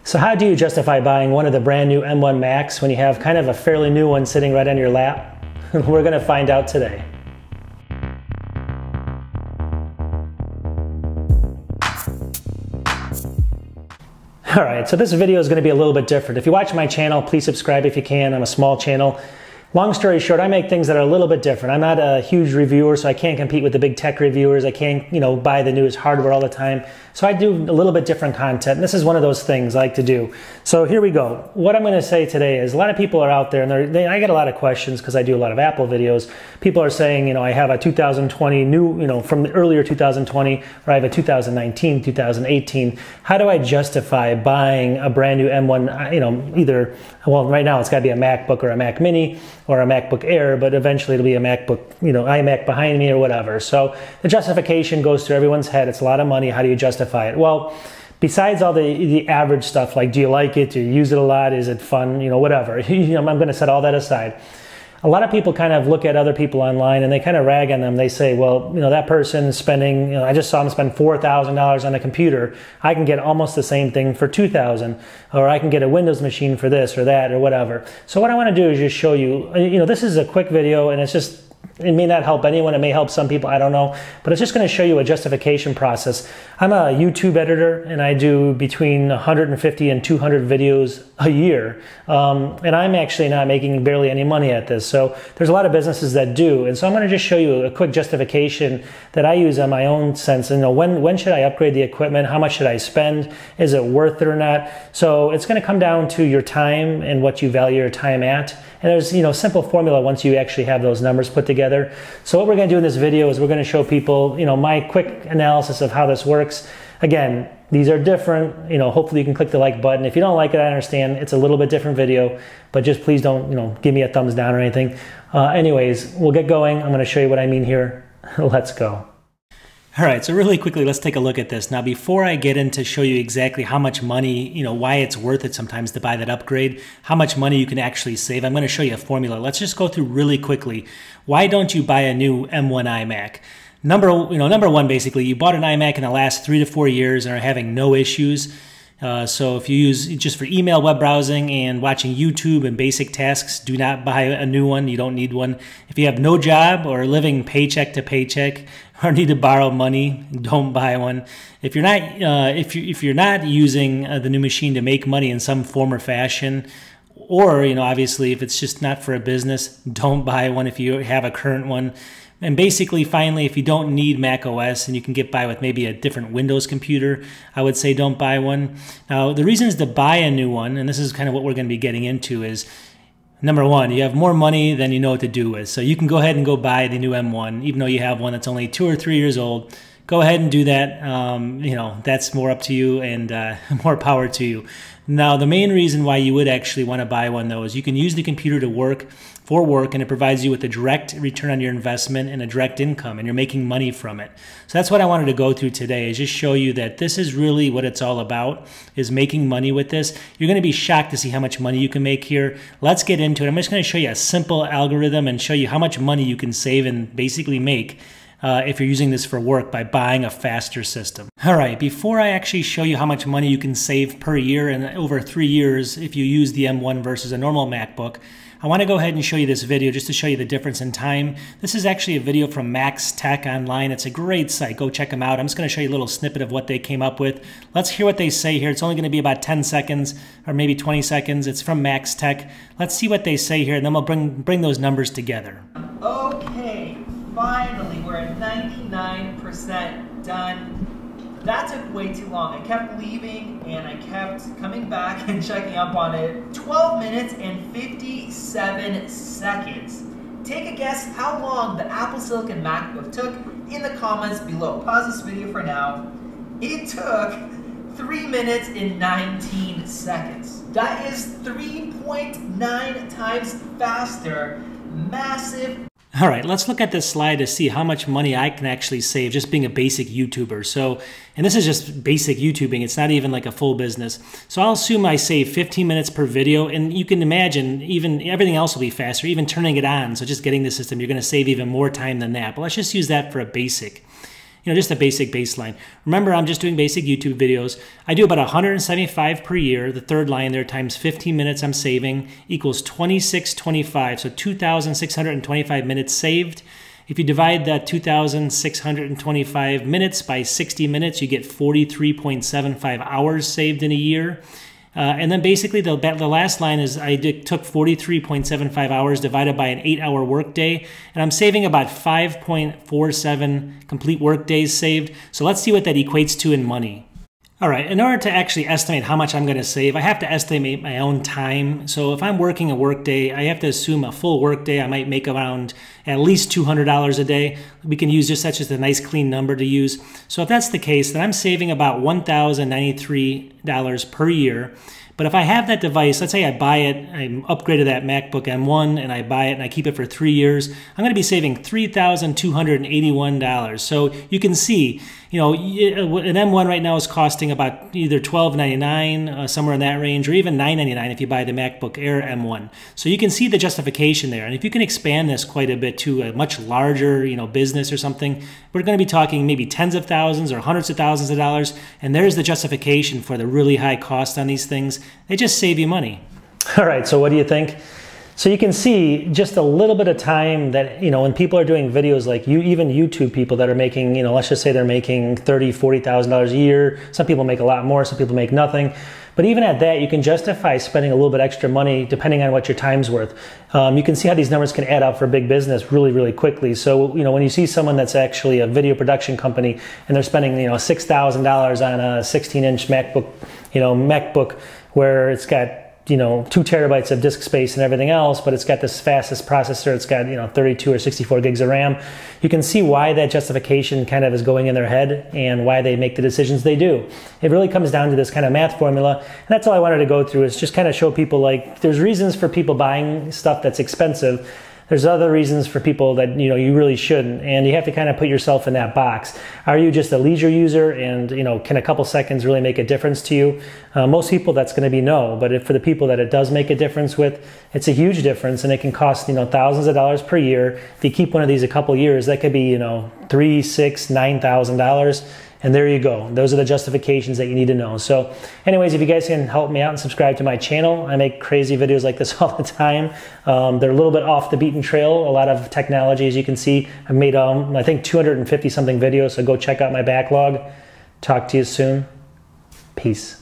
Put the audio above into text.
So how do you justify buying one of the brand new M1 Macs when you have kind of a fairly new one sitting right on your lap? We're going to find out today. Alright, so this video is going to be a little bit different. If you watch my channel, please subscribe if you can. I'm a small channel. Long story short, I make things that are a little bit different. I'm not a huge reviewer, so I can't compete with the big tech reviewers. I can't, buy the newest hardware all the time. So I do a little bit different content, and this is one of those things I like to do. So here we go. What I'm going to say today is a lot of people are out there, and I get a lot of questions because I do a lot of Apple videos. People are saying, I have a 2020 new, from the earlier 2020, or I have a 2019, 2018. How do I justify buying a brand new M1, either, well, right now it's got to be a MacBook or a Mac Mini or a MacBook Air, but eventually it'll be a MacBook, iMac behind me or whatever. So the justification goes through everyone's head. It's a lot of money. How do you justify it? Well, besides all the average stuff, like do you like it? Do you use it a lot? Is it fun? Whatever. I'm going to set all that aside. A lot of people kind of look at other people online and they kind of rag on them. They say, well, that person is spending, I just saw them spend $4,000 on a computer. I can get almost the same thing for $2,000, or I can get a Windows machine for this or that or whatever. So what I want to do is just show you, this is a quick video, and it may not help anyone. It may help some people. I don't know. But it's just going to show you a justification process. I'm a YouTube editor, and I do between 150 and 200 videos a year. And I'm actually not making barely any money at this. So there's a lot of businesses that do. And so I'm going to just show you a quick justification that I use on my own sense. And when should I upgrade the equipment? How much should I spend? Is it worth it or not? So it's going to come down to your time and what you value your time at. And there's, simple formula once you actually have those numbers put together. So what we're going to do in this video is we're going to show people, my quick analysis of how this works. Again, these are different. Hopefully you can click the like button. If you don't like it, I understand. It's a little bit different video, but just please don't, give me a thumbs down or anything. Anyways, we'll get going. I'm going to show you what I mean here. Let's go. All right, so really quickly, let's take a look at this. Now, before I get into show you exactly how much money, why it's worth it sometimes to buy that upgrade, how much money you can actually save, I'm going to show you a formula. Let's just go through really quickly. Why don't you buy a new M1 iMac? Number one, basically, you bought an iMac in the last 3 to 4 years and are having no issues. So if you use just for email, web browsing, and watching YouTube and basic tasks, do not buy a new one. You don't need one. If you have no job or living paycheck to paycheck or need to borrow money, don't buy one. If you're not if you're not using the new machine to make money in some form or fashion, or obviously if it's just not for a business, don't buy one if you have a current one. And basically, finally, if you don't need Mac OS and you can get by with maybe a different Windows computer, I would say don't buy one. Now, the reasons to buy a new one, and this is kind of what we're going to be getting into, is number one, you have more money than you know what to do with. So you can go ahead and go buy the new M1, even though you have one that's only 2 or 3 years old. Go ahead and do that. That's more up to you, and more power to you. Now, the main reason why you would actually want to buy one, though, is you can use the computer to work, and it provides you with a direct return on your investment and a direct income, and you're making money from it. So that's what I wanted to go through today, is just show you that this is really what it's all about, is making money with this. You're going to be shocked to see how much money you can make here. Let's get into it. I'm just going to show you a simple algorithm and show you how much money you can save and basically make if you're using this for work by buying a faster system. All right, before I actually show you how much money you can save per year and over 3 years if you use the M1 versus a normal MacBook, I want to go ahead and show you this video just to show you the difference in time. This is actually a video from Max Tech online. It's a great site. Go check them out. I'm just going to show you a little snippet of what they came up with. Let's hear what they say here. It's only going to be about 10 seconds or maybe 20 seconds. It's from Max Tech. Let's see what they say here, and then we'll bring those numbers together. Okay, finally, we're at 99% done. That took way too long. I kept leaving and I kept coming back and checking up on it. 12 minutes and 57 seconds. Take a guess how long the Apple Silicon MacBook took in the comments below. Pause this video for now. It took 3 minutes and 19 seconds. That is 3.9 times faster. Massive. All right, let's look at this slide to see how much money I can actually save just being a basic YouTuber. So, and this is just basic YouTubing. It's not even like a full business. So I'll assume I save 15 minutes per video, and you can imagine even everything else will be faster, even turning it on. So just getting the system, you're going to save even more time than that. But let's just use that for a basic. just a basic baseline. Remember, I'm just doing basic YouTube videos. I do about 175 per year. The third line there times 15 minutes I'm saving equals 2625. So 2,625 minutes saved. If you divide that 2,625 minutes by 60 minutes, you get 43.75 hours saved in a year. And then basically the last line is I took 43.75 hours divided by an 8-hour workday, and I'm saving about 5.47 complete work days saved. So let's see what that equates to in money. All right, in order to actually estimate how much I'm going to save, I have to estimate my own time. So if I'm working a workday, I have to assume a full workday. I might make around at least $200 a day. We can use just such as a nice clean number to use. So if that's the case, then I'm saving about $1,093 per year. But if I have that device, let's say I buy it, I'm upgraded that MacBook M1 and I buy it and I keep it for 3 years, I'm going to be saving $3,281. So you can see, an M1 right now is costing about either $1299, somewhere in that range, or even $999 if you buy the MacBook Air M1. So you can see the justification there. And if you can expand this quite a bit to a much larger, business or something, we're going to be talking maybe tens of thousands or hundreds of thousands of dollars. And there's the justification for the really high cost on these things. They just save you money. All right, so what do you think? So you can see just a little bit of time that, when people are doing videos like even YouTube people that are making, let's just say they're making $30,000, $40,000 a year. Some people make a lot more, some people make nothing. But even at that, you can justify spending a little bit extra money depending on what your time's worth. You can see how these numbers can add up for a big business really, really quickly. So, when you see someone that's actually a video production company and they're spending, $6,000 on a 16-inch MacBook where it's got 2 terabytes of disk space and everything else, but it's got this fastest processor, it's got 32 or 64 gigs of RAM. You can see why that justification kind of is going in their head and why they make the decisions they do. It really comes down to this kind of math formula, and that's all I wanted to go through, is just kind of show people there's reasons for people buying stuff that's expensive. There's other reasons for people that you really shouldn't, and you have to kind of put yourself in that box. Are you just a leisure user, and can a couple seconds really make a difference to you? Most people, that's going to be no. But for the people that it does make a difference with, it's a huge difference, and it can cost thousands of dollars per year. If you keep one of these a couple years, that could be $3,000, $6,000, $9,000. And there you go. Those are the justifications that you need to know. So anyways, if you guys can help me out and subscribe to my channel, I make crazy videos like this all the time. They're a little bit off the beaten trail, a lot of technology, as you can see. I've made, I think, 250 something videos, so go check out my backlog. Talk to you soon. Peace.